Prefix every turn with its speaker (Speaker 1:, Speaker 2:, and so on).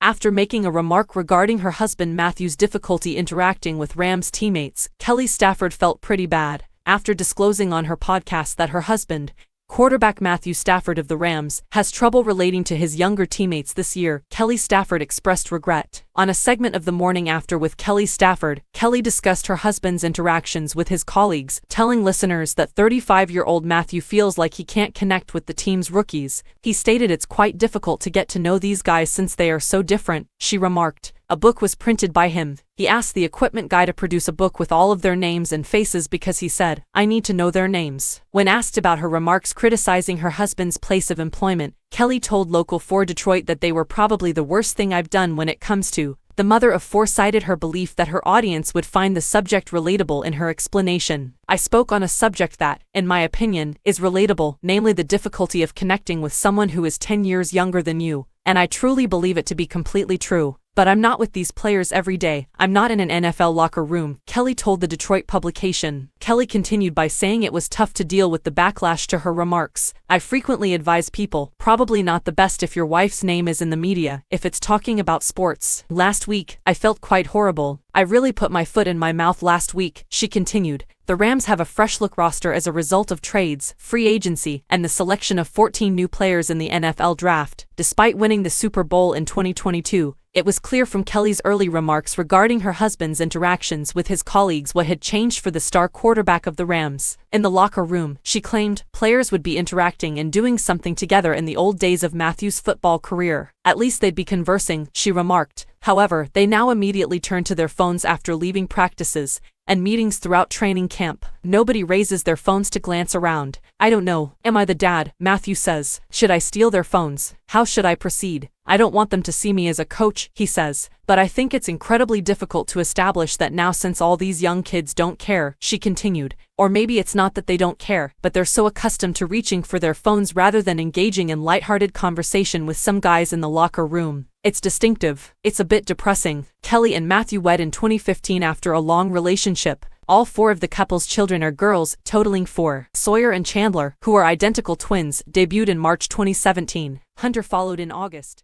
Speaker 1: After making a remark regarding her husband Matthew's difficulty interacting with Rams teammates, Kelly Stafford felt pretty bad. After disclosing on her podcast that her husband, quarterback Matthew Stafford of the Rams, has trouble relating to his younger teammates this year, Kelly Stafford expressed regret. On a segment of The Morning After with Kelly Stafford, Kelly discussed her husband's interactions with his colleagues, telling listeners that 35-year-old Matthew feels like he can't connect with the team's rookies. He stated it's quite difficult to get to know these guys since they are so different, she remarked. A book was printed by him. He asked the equipment guy to produce a book with all of their names and faces because he said, "I need to know their names." When asked about her remarks criticizing her husband's place of employment, Kelly told Local 4 Detroit that they were probably the worst thing I've done when it comes to. The mother of four cited her belief that her audience would find the subject relatable in her explanation. "I spoke on a subject that, in my opinion, is relatable, namely the difficulty of connecting with someone who is 10 years younger than you, and I truly believe it to be completely true. But I'm not with these players every day. I'm not in an NFL locker room," Kelly told the Detroit publication. Kelly continued by saying it was tough to deal with the backlash to her remarks. "I frequently advise people, probably not the best if your wife's name is in the media, if it's talking about sports. Last week, I felt quite horrible. I really put my foot in my mouth last week," she continued. The Rams have a fresh-look roster as a result of trades, free agency, and the selection of 14 new players in the NFL draft. Despite winning the Super Bowl in 2022, it was clear from Kelly's early remarks regarding her husband's interactions with his colleagues what had changed for the star quarterback of the Rams. In the locker room, she claimed, players would be interacting and doing something together in the old days of Matthew's football career. At least they'd be conversing, she remarked. However, they now immediately turn to their phones after leaving practices and meetings throughout training camp. Nobody raises their phones to glance around. "I don't know. Am I the dad?" Matthew says. "Should I steal their phones? How should I proceed? I don't want them to see me as a coach," he says. "But I think it's incredibly difficult to establish that now since all these young kids don't care," she continued. "Or maybe it's not that they don't care, but they're so accustomed to reaching for their phones rather than engaging in lighthearted conversation with some guys in the locker room. It's distinctive. It's a bit depressing." Kelly and Matthew wed in 2015 after a long relationship. All four of the couple's children are girls, totaling 4. Sawyer and Chandler, who are identical twins, debuted in March 2017. Hunter followed in August.